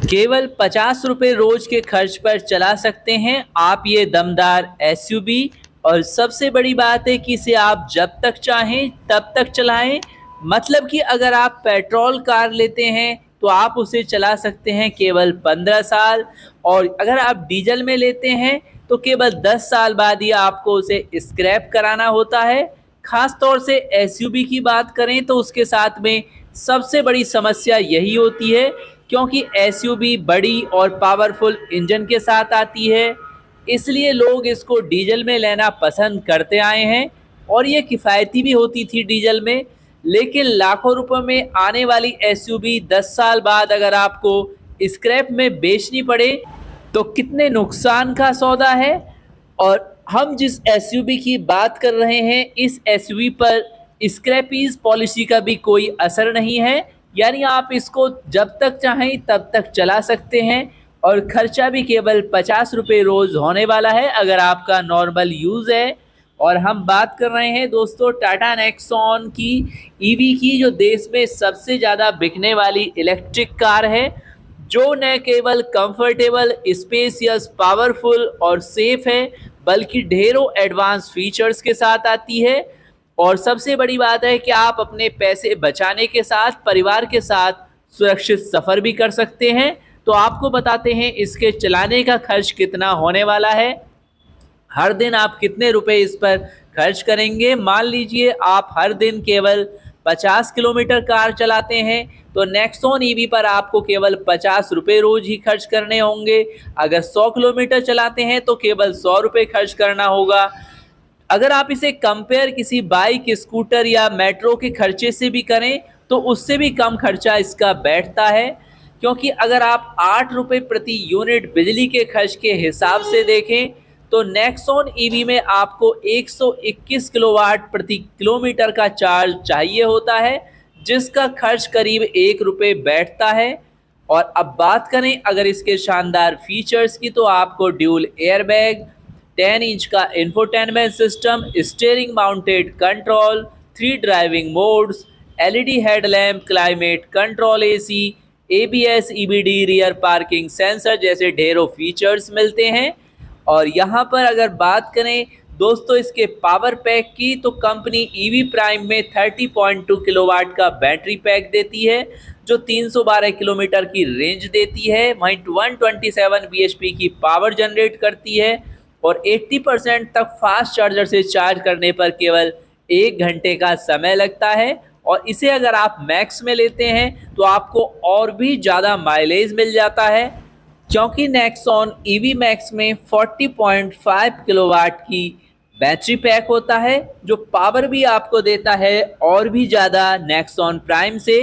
केवल 50 रुपये रोज के खर्च पर चला सकते हैं आप ये दमदार एसयूवी। और सबसे बड़ी बात है कि इसे आप जब तक चाहें तब तक चलाएं। मतलब कि अगर आप पेट्रोल कार लेते हैं तो आप उसे चला सकते हैं केवल 15 साल, और अगर आप डीजल में लेते हैं तो केवल 10 साल बाद ही आपको उसे स्क्रैप कराना होता है। खास तौर से एसयूवी की बात करें तो उसके साथ में सबसे बड़ी समस्या यही होती है, क्योंकि एसयूवी बड़ी और पावरफुल इंजन के साथ आती है, इसलिए लोग इसको डीजल में लेना पसंद करते आए हैं। और ये किफ़ायती भी होती थी डीजल में। लेकिन लाखों रुपए में आने वाली एसयूवी 10 साल बाद अगर आपको स्क्रैप में बेचनी पड़े तो कितने नुकसान का सौदा है। और हम जिस एसयूवी की बात कर रहे हैं, इस एसयूवी पर स्क्रैपीज पॉलिसी का भी कोई असर नहीं है, यानी आप इसको जब तक चाहें तब तक चला सकते हैं। और खर्चा भी केवल 50 रुपये रोज़ होने वाला है अगर आपका नॉर्मल यूज़ है। और हम बात कर रहे हैं दोस्तों टाटा नेक्सॉन की ईवी की, जो देश में सबसे ज़्यादा बिकने वाली इलेक्ट्रिक कार है, जो न केवल कंफर्टेबल, स्पेसियस, पावरफुल और सेफ है, बल्कि ढेरों एडवांस फीचर्स के साथ आती है। और सबसे बड़ी बात है कि आप अपने पैसे बचाने के साथ परिवार के साथ सुरक्षित सफ़र भी कर सकते हैं। तो आपको बताते हैं इसके चलाने का खर्च कितना होने वाला है। हर दिन आप कितने रुपए इस पर खर्च करेंगे। मान लीजिए आप हर दिन केवल 50 किलोमीटर कार चलाते हैं तो नेक्सॉन ईवी पर आपको केवल 50 रुपये रोज ही खर्च करने होंगे। अगर 100 किलोमीटर चलाते हैं तो केवल 100 रुपये खर्च करना होगा। अगर आप इसे कंपेयर किसी बाइक, स्कूटर या मेट्रो के खर्चे से भी करें तो उससे भी कम खर्चा इसका बैठता है, क्योंकि अगर आप 8 रुपये प्रति यूनिट बिजली के खर्च के हिसाब से देखें तो नेक्सॉन ईवी में आपको 121 किलोवाट प्रति किलोमीटर का चार्ज चाहिए होता है, जिसका खर्च करीब 1 रुपये बैठता है। और अब बात करें अगर इसके शानदार फीचर्स की, तो आपको ड्यूल एयरबैग, 10 इंच का infotainment system, steering mounted control, 3 driving modes, LED headlamp, climate control, AC, ABS, EBD, rear parking sensor जैसे ढेरों फीचर्स मिलते हैं। और यहाँ पर अगर बात करें दोस्तों इसके पावर पैक की, तो कंपनी ईवी प्राइम में 30.2 किलोवाट का बैटरी पैक देती है, जो 312 किलोमीटर की रेंज देती है। वहीं 127 bhp की पावर जनरेट करती है और 80% तक फास्ट चार्जर से चार्ज करने पर केवल 1 घंटे का समय लगता है। और इसे अगर आप मैक्स में लेते हैं तो आपको और भी ज़्यादा माइलेज मिल जाता है, क्योंकि नेक्सॉन ईवी मैक्स में 40.5 किलोवाट की बैटरी पैक होता है, जो पावर भी आपको देता है और भी ज़्यादा। नेक्सॉन प्राइम से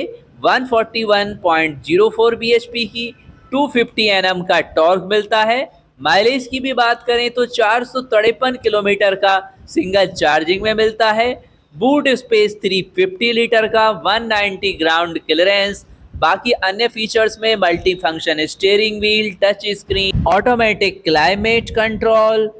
141.04 bhp की 250 Nm का टॉर्क मिलता है। माइलेज की भी बात करें तो 453 किलोमीटर का सिंगल चार्जिंग में मिलता है। बूट स्पेस 350 लीटर का, 190 ग्राउंड क्लियरेंस। बाकी अन्य फीचर्स में multi function steering wheel, touch screen, automatic climate control.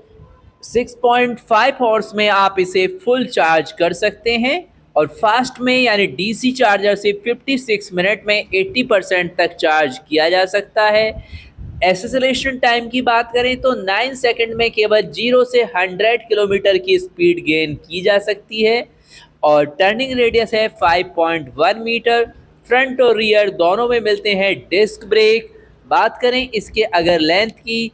6.5 horse में आप इसे फुल चार्ज कर सकते हैं और फास्ट में यानी डीसी चार्जर से 56 मिनट में 80% तक चार्ज किया जा सकता है। एक्सेलरेशन टाइम की बात करें तो 9 सेकंड में केवल 0 से 100 किलोमीटर की स्पीड गेन की जा सकती है। और टर्निंग रेडियस है 5.1 मीटर। फ्रंट और रियर दोनों में मिलते हैं डिस्क ब्रेक। बात करें इसके अगर लेंथ की,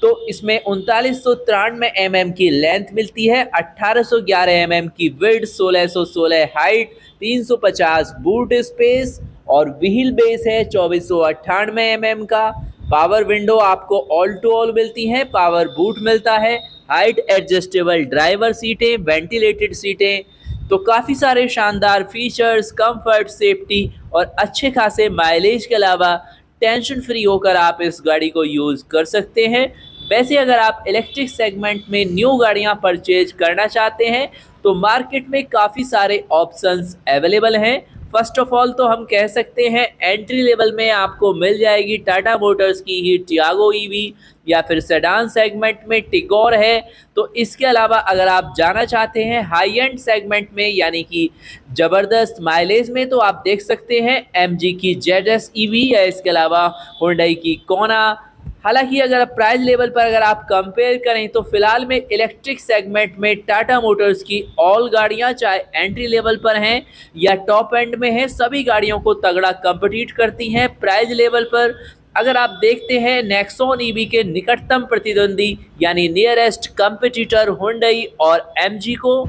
तो इसमें 3993 mm की लेंथ मिलती है, 1811 mm की विड्थ, 1616 हाइट, 350 बूट स्पेस और व्हील बेस है 2498 mm का। पावर विंडो आपको ऑल टू ऑल मिलती हैं, पावर बूट मिलता है, हाइट एडजस्टेबल ड्राइवर सीटें, वेंटिलेटेड सीटें। तो काफ़ी सारे शानदार फीचर्स, कंफर्ट, सेफ्टी और अच्छे खासे माइलेज के अलावा टेंशन फ्री होकर आप इस गाड़ी को यूज़ कर सकते हैं। वैसे अगर आप इलेक्ट्रिक सेगमेंट में न्यू गाड़ियां परचेज करना चाहते हैं तो मार्केट में काफ़ी सारे ऑप्शंस अवेलेबल हैं। फर्स्ट ऑफ ऑल तो हम कह सकते हैं एंट्री लेवल में आपको मिल जाएगी टाटा मोटर्स की ही टियागो ईवी, या फिर सेडान सेगमेंट में टिगोर है। तो इसके अलावा अगर आप जाना चाहते हैं हाई एंड सेगमेंट में यानी कि ज़बरदस्त माइलेज में, तो आप देख सकते हैं एमजी की जेडएस ईवी या इसके अलावा हुंडई की कोना। हालांकि अगर प्राइस लेवल पर अगर आप कंपेयर करें तो फिलहाल में इलेक्ट्रिक सेगमेंट में टाटा मोटर्स की ऑल गाड़ियां चाहे एंट्री लेवल पर हैं या टॉप एंड में हैं, सभी गाड़ियों को तगड़ा कम्पीट करती हैं प्राइस लेवल पर। अगर आप देखते हैं नेक्सॉन ईवी के निकटतम प्रतिद्वंदी यानी नियरेस्ट कंपटीटर हुंडई और एमजी को,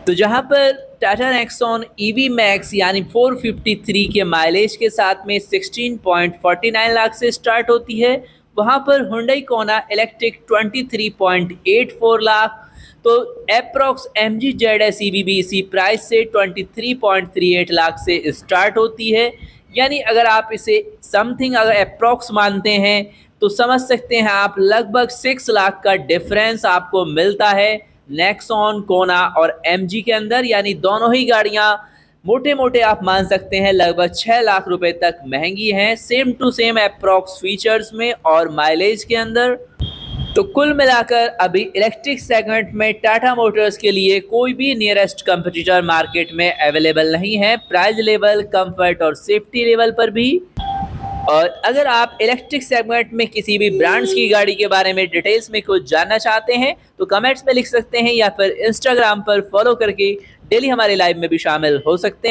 तो जहां पर टाटा नेक्सॉन ईवी मैक्स यानी 453 के माइलेज के साथ में 16.49 लाख से स्टार्ट होती है, वहां पर हुंडई कोना इलेक्ट्रिक 23.84 लाख। तो एप्रॉक्स एमजी जेडएस ईवी भी इसी प्राइस से 23.38 लाख से स्टार्ट होती है। यानी अगर आप इसे समथिंग अगर अप्रॉक्स मानते हैं तो समझ सकते हैं आप लगभग 6 लाख का डिफरेंस आपको मिलता है नेक्सॉन, कोना और एमजी के अंदर। यानी दोनों ही गाड़ियां मोटे मोटे आप मान सकते हैं लगभग 6 लाख रुपए तक महंगी हैं, same to same approx features में और माइलेज के अंदर। तो कुल मिलाकर अभी इलेक्ट्रिक सेगमेंट में टाटा मोटर्स के लिए कोई भी नियरेस्ट कंपटीटर मार्केट में अवेलेबल नहीं है, प्राइस लेवल, कंफर्ट और सेफ्टी लेवल पर भी। और अगर आप इलेक्ट्रिक सेगमेंट में किसी भी ब्रांड्स की गाड़ी के बारे में डिटेल्स में कुछ जानना चाहते हैं तो कमेंट्स में लिख सकते हैं या फिर इंस्टाग्राम पर फॉलो करके डेली हमारे लाइव में भी शामिल हो सकते हैं।